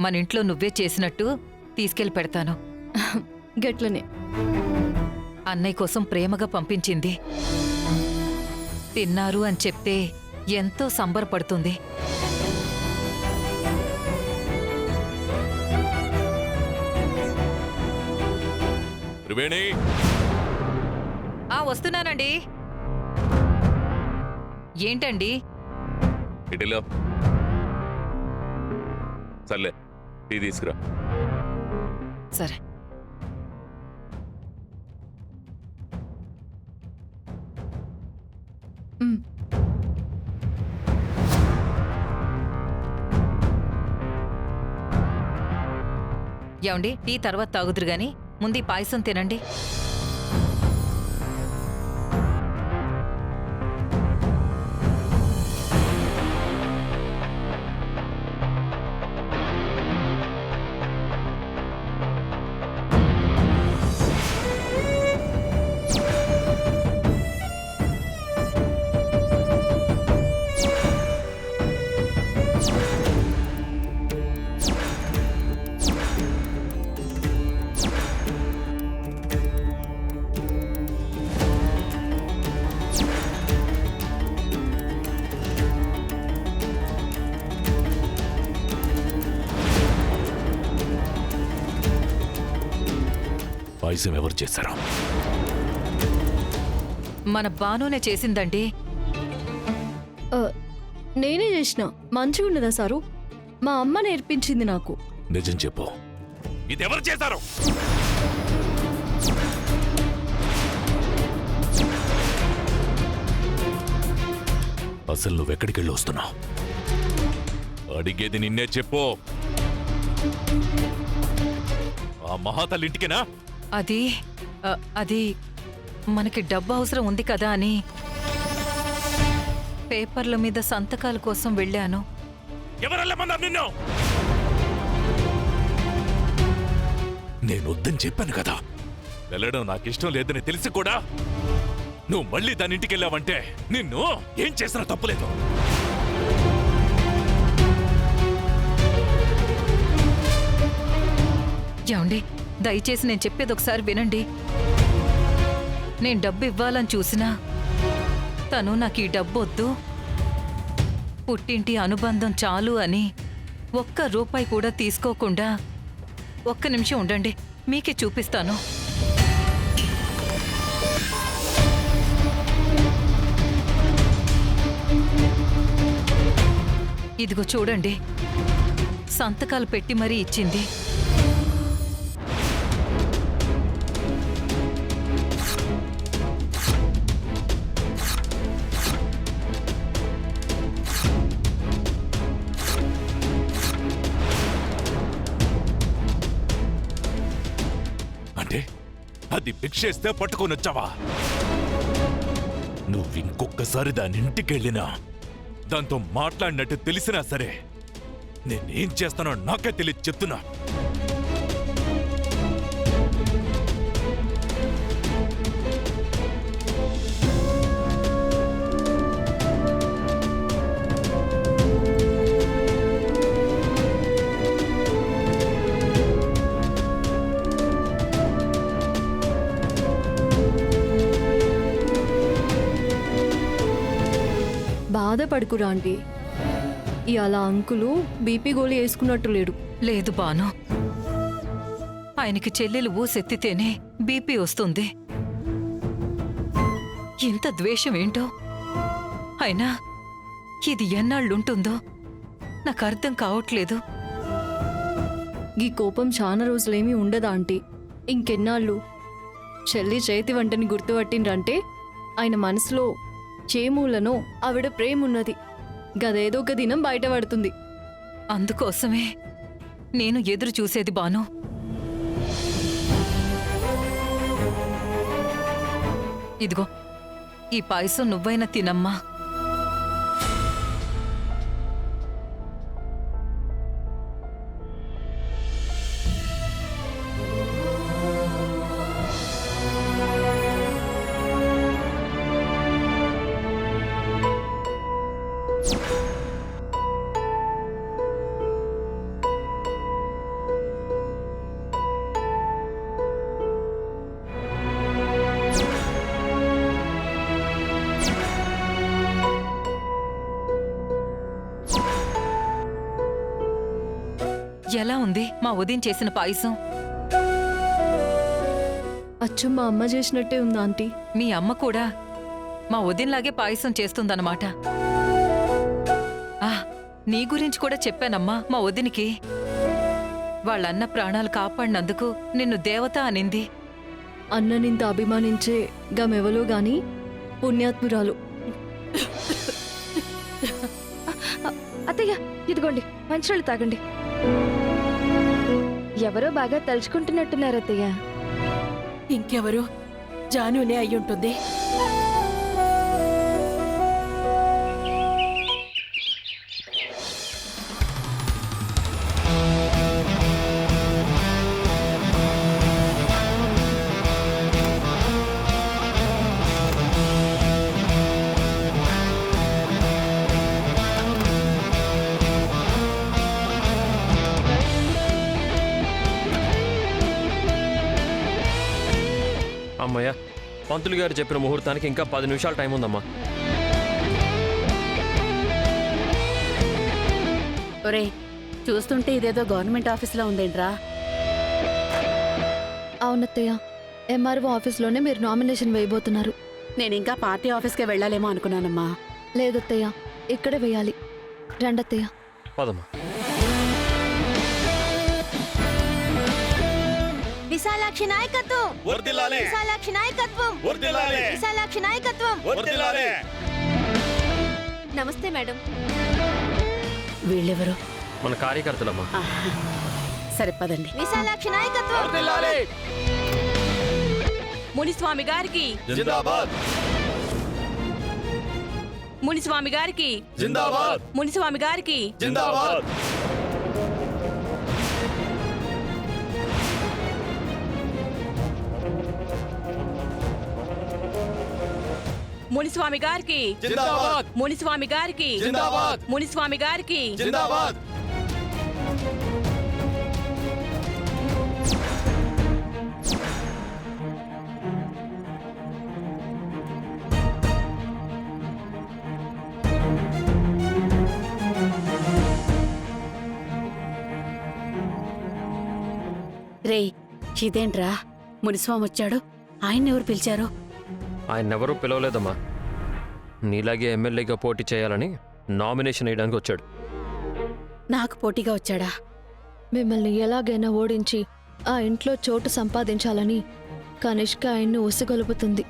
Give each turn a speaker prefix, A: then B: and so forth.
A: మనింట్లో నువ్వే చేసినట్టు తీసుకెళ్లి పెడతాను.
B: గట్లనే.
A: అన్నయ్య కోసం ప్రేమగా పంపించింది. తిన్నారు అని చెప్తే ఎంతో సంబరపడుతుంది.
C: త్రివేణి,
A: వస్తున్నానండి. ఏంటండి?
C: ఇటిలో సర్లే, టీ తీసుకురా.
A: సరే.
B: ఉమ్.
A: ఏమండి, టీ తర్వాత తాగుదురు గాని ముందు ఈ పాయసం తినండి.
C: పాయసం ఎవరు చేశారు?
A: మన బానునే చేసిందండి.
B: నేనే చేసిన. మంచిగున్నదా సారు? మా అమ్మ నేర్పించింది నాకు.
C: నిజం చెప్పు, ఇది ఎవరు చేశారు? అసలు నువ్వెక్కడికి వెళ్ళి వస్తున్నావు? అడిగేది నిన్నే చెప్పు. ఆ మహాతల్లింటికేనా?
A: అది మనకి డబ్బు అవసరం ఉంది కదా అని పేపర్ల మీద సంతకాల కోసం వెళ్ళాను.
C: ఎవరెళ్ళమన్నారు నిన్ను? నేను వద్దని చెప్పాను కదా. వెళ్ళడం నాకిష్టం లేదని తెలిసి కూడా నువ్వు మళ్ళీ దాని ఇంటికి వెళ్ళావంటే నిన్ను ఏం చేసినా తప్పులేదు.
A: ఏమండి, దయచేసి నేను చెప్పేది ఒకసారి వినండి. నేను డబ్బు ఇవ్వాలని చూసినా తను నాకు ఈ డబ్బు వద్దు, పుట్టింటి అనుబంధం చాలు అని ఒక్క రూపాయి కూడా తీసుకోకుండా, ఒక్క నిమిషం ఉండండి, మీకే చూపిస్తాను. ఇదిగో చూడండి, సంతకాలు పెట్టి మరీ ఇచ్చింది.
C: అంటే అది భిక్షేస్తే పట్టుకొని వచ్చావా? నువ్వు ఇంకొకసారి దాని ఇంటికి వెళ్ళినా, దాంతో మాట్లాడినట్టు తెలిసినా సరే నేనేం చేస్తానో నాకే తెలియదు చెప్తున్నా.
B: బాధపడుకురా ఆంటీ. ఇవాళ అంకులు బీపీ గోళీ వేసుకున్నట్టు లేడు.
A: లేదు బాను, ఆయనకి చెల్లెలు ఊసెత్తితేనే బీపీ వస్తుంది. ఇంత ద్వేషం ఏంటో, అయినా ఇది ఎన్నాళ్ళుంటుందో నాకు అర్థం కావట్లేదు.
B: ఈ కోపం చాలా రోజులేమీ ఉండదా ఆంటీ. ఇంకెన్నాళ్ళు చెల్లి చేతి వంటని గుర్తుపట్టిండ్రంటే ఆయన మనసులో చేమూలనో ఆవిడ ప్రేమున్నది. గదేదో ఒక దినం బయటపడుతుంది.
A: అందుకోసమే నేను ఎదురు చూసేది బాను. ఇదిగో ఈ పాయసం నువ్వైనా తినమ్మా. ఎలా ఉంది మా వదిన చేసిన పాయసం?
B: అచ్చు మా అమ్మ చేసినట్టే ఉంది ఆంటీ.
A: మీ అమ్మ కూడా మా వదినలాగే పాయసం చేస్తుందన్నమాట. నీ గురించి కూడా చెప్పానమ్మా మా వదినికి. వాళ్ళన్న ప్రాణాలు కాపాడినందుకు నిన్ను దేవత అనింది.
B: అన్ననింత అభిమానించే గమెవలో గాని పుణ్యాత్మురాలు.
D: అత్తయ్య ఇదిగోండి మంచినీళ్ళు తాగండి. ఎవరో బాగా తలుచుకుంటున్నట్టున్నారు అత్తయ్య.
E: ఇంకెవరు? జానునే అయ్యుంటుంది.
F: అమ్మయ్య, పంతులు గారు చెప్పిన ముహూర్తానికి ఇంకా 10 నిమిషాలు టైం ఉందమ్మా.
E: ఒరే, చూస్తుంటే ఇదేదో గవర్నమెంట్ ఆఫీస్లో ఉందేంట్రా?
B: అవునత్తయ్య, ఎంఆర్ఓ ఆఫీస్లోనే మీరు నామినేషన్ వేయబోతున్నారు.
E: నేనింకా పార్టీ ఆఫీస్కే వెళ్ళాలేమో అనుకున్నానమ్మా.
B: లేదత్తయ్య, ఇక్కడే వేయాలి. రండత్తయ్య.
F: పదమ్మా.
D: విశాలాక్షి నాయకత్వం, విశాలాక్షి నాయకత్వం, విశాలాక్షి నాయకత్వం. నమస్తే మేడం.
E: వీళ్ళెవరు?
F: మన కార్యకర్తలమ్మా.
E: సరే పదండి.
D: విశాలాక్షి నాయకత్వం.
G: మునిస్వామి గారికి, మునిస్వామి గారికి, మునిస్వామి గారికి. మునిస్వామి గారికి, మునిస్వామి గారికి, మునిస్వామి గారికి.
E: రేయ్, ఇదేంట్రా? మునిస్వామి వచ్చాడు. ఆయన ఎవరు పిలిచారు?
F: ఆయన్నెవరూ పిలవలేదమ్మా. నీలాగే ఎమ్మెల్యేగా పోటీ చేయాలని నామినేషన్ వేయడానికి వచ్చాడు.
E: నాకు పోటీగా వచ్చాడా?
B: మిమ్మల్ని ఎలాగైనా ఓడించి ఆ ఇంట్లో చోటు సంపాదించాలని కనిష్క ఆయన్ను ఉసిగొలుపుతుంది.